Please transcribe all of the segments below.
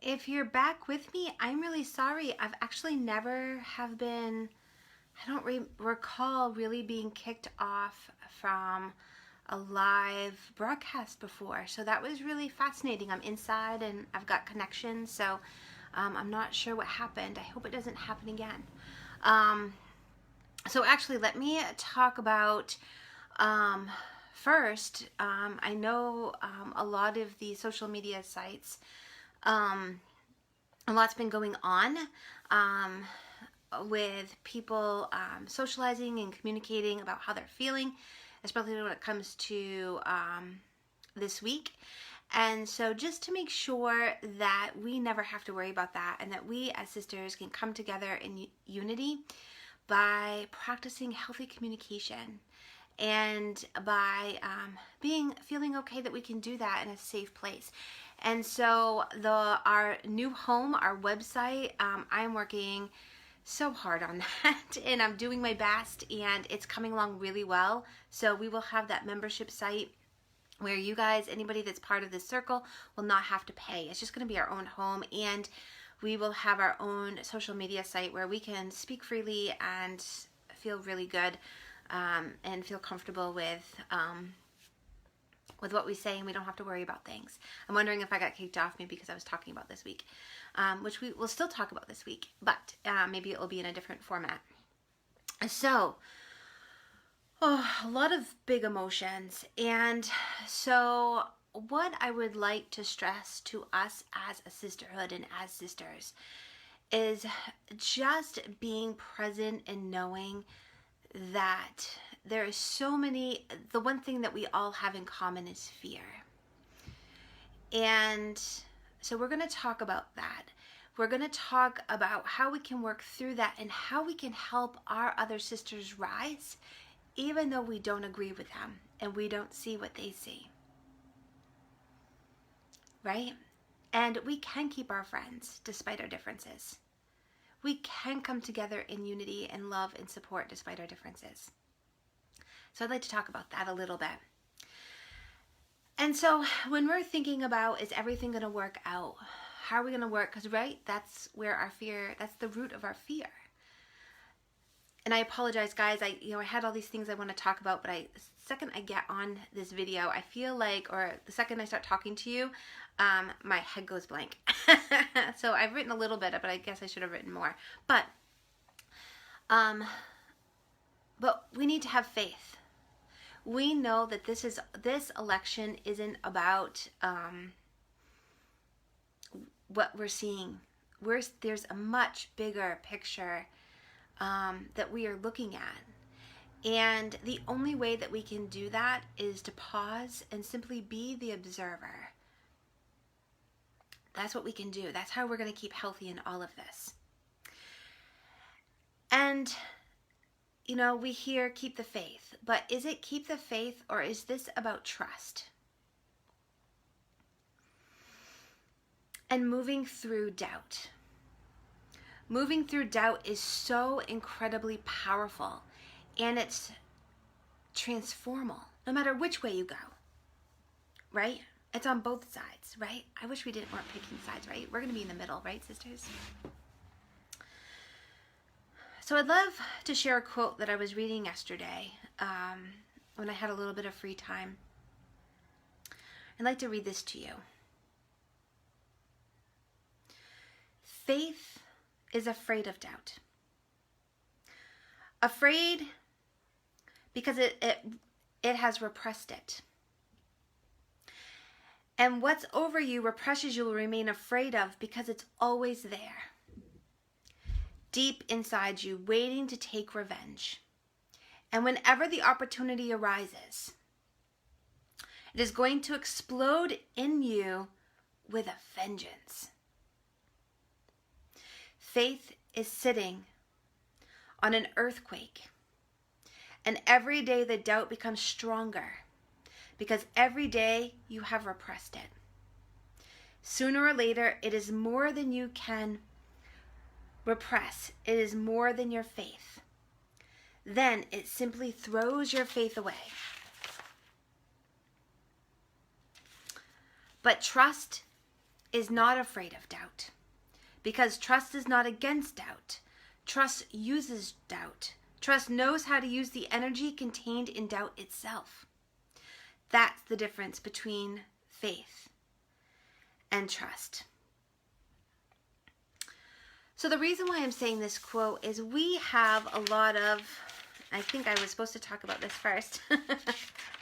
If you're back with me, I'm really sorry. I've actually never have been, I don't recall really being kicked off from a live broadcast before. So that was really fascinating. I'm inside and I've got connection, so I'm not sure what happened. I hope it doesn't happen again. Um, so actually, let me talk about first. I know a lot of the social media sites. A lot's been going on with people socializing and communicating about how they're feeling, especially when it comes to this week. And so just to make sure that we never have to worry about that and that we as sisters can come together in unity by practicing healthy communication and by feeling okay that we can do that in a safe place. And so our new home, our website, I'm working so hard on that and I'm doing my best and it's coming along really well. So we will have that membership site where you guys, anybody that's part of this circle, will not have to pay. It's just going to be our own home, and we will have our own social media site where we can speak freely and feel really good and feel comfortable with what we say, and we don't have to worry about things. I'm wondering if I got kicked off maybe because I was talking about this week, which we will still talk about this week, but maybe it will be in a different format. So, a lot of big emotions, and so what I would like to stress to us as a sisterhood and as sisters is just being present and knowing that there is so many, the one thing that we all have in common is fear. And so we're going to talk about that. We're going to talk about how we can work through that and how we can help our other sisters rise, even though we don't agree with them and we don't see what they see. Right? And we can keep our friends despite our differences. We can come together in unity and love and support despite our differences. So I'd like to talk about that a little bit. And so when we're thinking about, is everything going to work out? How are we going to work? Because, right, that's where our fear, that's the root of our fear. And I apologize, guys. I had all these things I want to talk about, but the second I get on this video, I feel like, or the second I start talking to you, my head goes blank. So I've written a little bit, but I guess I should have written more. But we need to have faith. We know that this election isn't about what we're seeing. There's a much bigger picture that we are looking at. And the only way that we can do that is to pause and simply be the observer. That's what we can do. That's how we're going to keep healthy in all of this. And, we hear keep the faith, but is it keep the faith, or is this about trust? And moving through doubt. Moving through doubt is so incredibly powerful, and it's transformal, no matter which way you go, right? It's on both sides, right? I wish weren't picking sides, right? We're going to be in the middle, right, sisters? So I'd love to share a quote that I was reading yesterday when I had a little bit of free time. I'd like to read this to you. Faith is afraid of doubt. Afraid because it has repressed it. And what's over you, represses you, will remain afraid of because it's always there. Deep inside you, waiting to take revenge. And whenever the opportunity arises, it is going to explode in you with a vengeance. Faith is sitting on an earthquake. And every day the doubt becomes stronger because every day you have repressed it. Sooner or later, it is more than you can repress. It is more than your faith. Then it simply throws your faith away. But trust is not afraid of doubt, because trust is not against doubt. Trust uses doubt. Trust knows how to use the energy contained in doubt itself. That's the difference between faith and trust. So the reason why I'm saying this quote is we have a lot of, I think I was supposed to talk about this first. I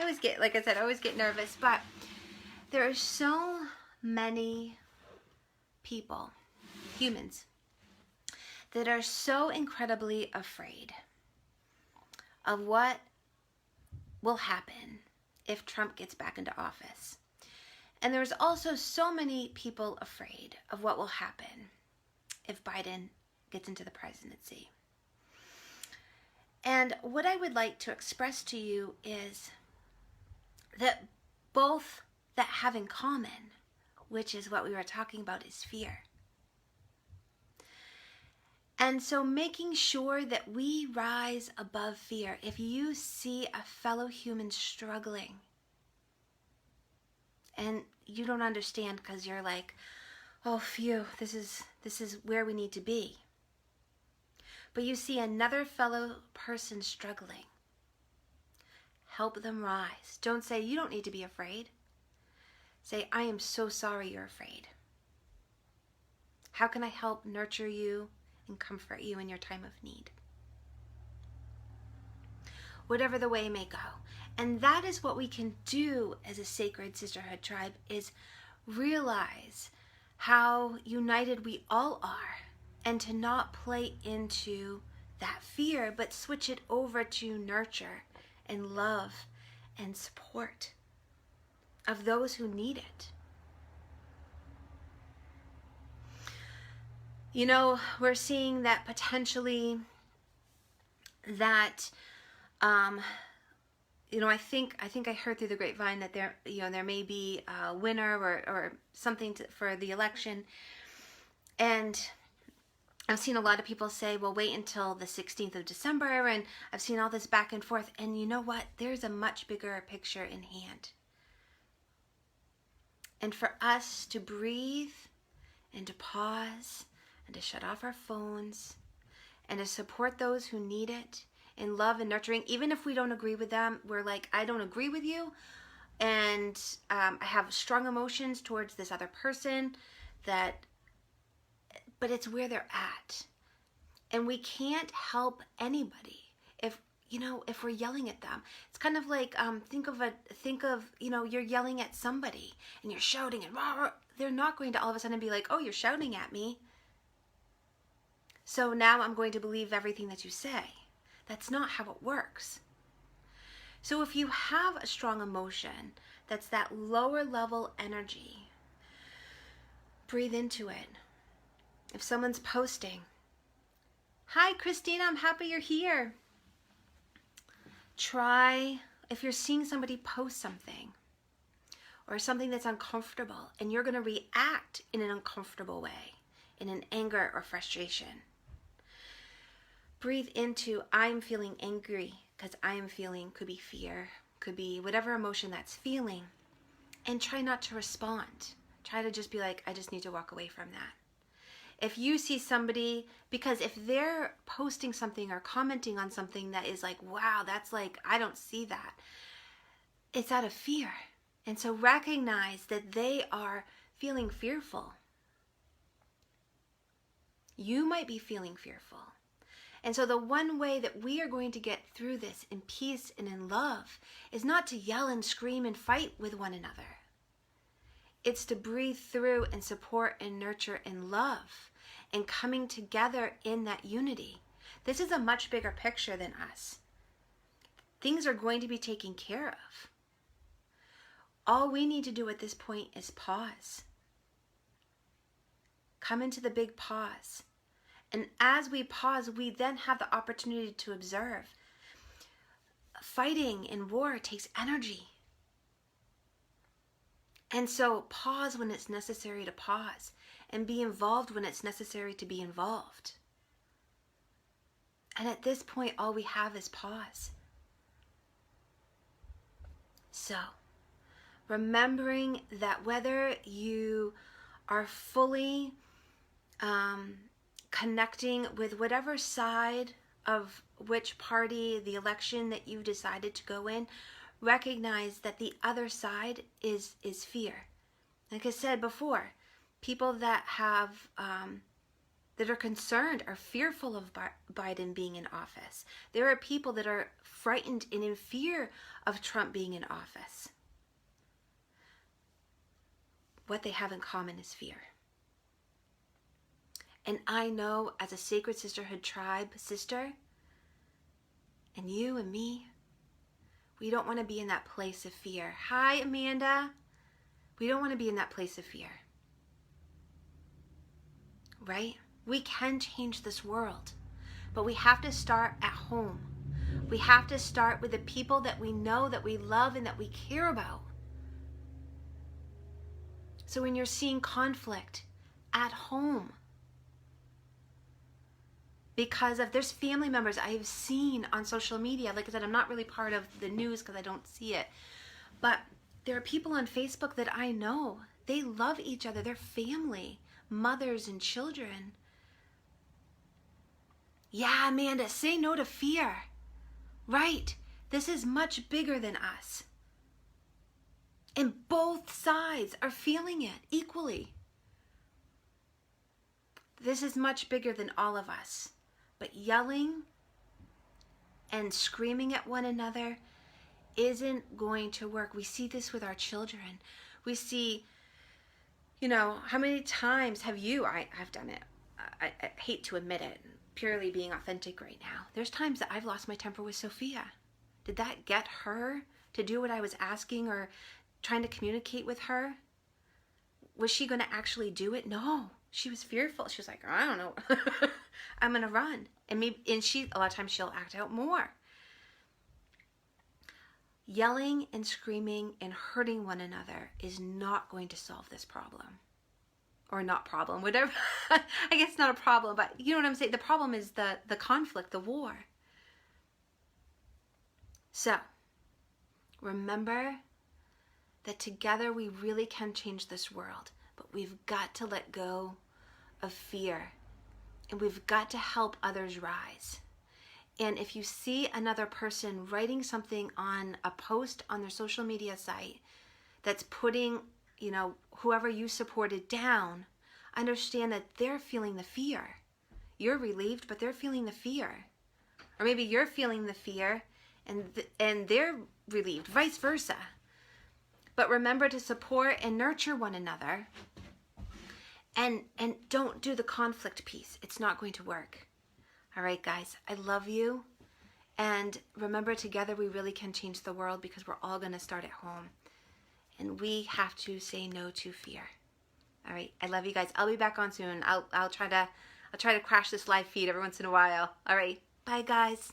always get, like I said, I always get nervous, but there are so many people, humans, that are so incredibly afraid of what will happen if Trump gets back into office. And there's also so many people afraid of what will happen if Biden gets into the presidency. And what I would like to express to you is that both that have in common, which is what we were talking about, is fear. And so making sure that we rise above fear. If you see a fellow human struggling and you don't understand because you're like, oh, phew, this is where we need to be. But you see another fellow person struggling, help them rise. Don't say, you don't need to be afraid. Say, I am so sorry you're afraid. How can I help nurture you and comfort you in your time of need? Whatever the way may go. And that is what we can do as a sacred sisterhood tribe, is realize how united we all are, and to not play into that fear, but switch it over to nurture and love and support of those who need it. You know, we're seeing that potentially that, you know, I think I heard through the grapevine that there may be a winner or something for the election. And I've seen a lot of people say, well, wait until the 16th of December. And I've seen all this back and forth. And you know what? There's a much bigger picture in hand. And for us to breathe and to pause and to shut off our phones and to support those who need it in love and nurturing, even if we don't agree with them, we're like, I don't agree with you, and I have strong emotions towards this other person, but it's where they're at. And we can't help anybody if we're yelling at them. It's kind of like, think of, you're yelling at somebody and you're shouting and rah, rah. They're not going to all of a sudden be like, oh, you're shouting at me, so now I'm going to believe everything that you say. That's not how it works. So if you have a strong emotion, that's that lower level energy, breathe into it. If someone's posting, hi Christina, I'm happy you're here. Try, if you're seeing somebody post something or something that's uncomfortable and you're going to react in an uncomfortable way, in an anger or frustration, breathe into, I'm feeling angry because I am feeling, could be fear, could be whatever emotion that's feeling, and try not to respond. Try to just be like, I just need to walk away from that. If you see somebody, because if they're posting something or commenting on something that is like, wow, that's like, I don't see that, it's out of fear. And so recognize that they are feeling fearful. You might be feeling fearful. And so the one way that we are going to get through this in peace and in love is not to yell and scream and fight with one another. It's to breathe through and support and nurture and love and coming together in that unity. This is a much bigger picture than us. Things are going to be taken care of. All we need to do at this point is pause. Come into the big pause. And as we pause, we then have the opportunity to observe. Fighting in war takes energy. And so pause when it's necessary to pause, and be involved when it's necessary to be involved. And at this point, all we have is pause. So, remembering that whether you are fully connecting with whatever side of which party, the election that you decided to go in, recognize that the other side is fear. Like I said before, people that have that are concerned are fearful of Biden being in office. There are people that are frightened and in fear of Trump being in office. What they have in common is fear. And I know, as a Sacred Sisterhood Tribe sister, and you and me, we don't want to be in that place of fear. Hi, Amanda. We don't want to be in that place of fear. Right? We can change this world, but we have to start at home. We have to start with the people that we know, that we love, and that we care about. So when you're seeing conflict at home, because of there's family members I have seen on social media, like I said, I'm not really part of the news because I don't see it, but there are people on Facebook that I know, they love each other, they're family, mothers and children. Yeah, Amanda, say no to fear. Right, this is much bigger than us. And both sides are feeling it equally. This is much bigger than all of us. But yelling and screaming at one another isn't going to work. We see this with our children. We see, how many times have you, I've done it. I hate to admit it, purely being authentic right now. There's times that I've lost my temper with Sophia. Did that get her to do what I was asking or trying to communicate with her? Was she going to actually do it? No. She was fearful. She was like, I don't know. I'm going to run. And she, a lot of times she'll act out more. Yelling and screaming and hurting one another is not going to solve this problem. Or not problem, whatever. I guess it's not a problem, but you know what I'm saying? The problem is the conflict, the war. So, remember that together we really can change this world, but we've got to let go of fear, and we've got to help others rise. And if you see another person writing something on a post on their social media site that's putting, whoever you supported down, understand that they're feeling the fear. You're relieved, but they're feeling the fear. Or maybe you're feeling the fear and they're relieved, vice versa. But remember to support and nurture one another. And don't do the conflict piece. It's not going to work. All right, guys, I love you. And remember, together we really can change the world because we're all going to start at home. And we have to say no to fear. All right, I love you guys. I'll be back on soon. I'll try to crash this live feed every once in a while. All right, bye guys.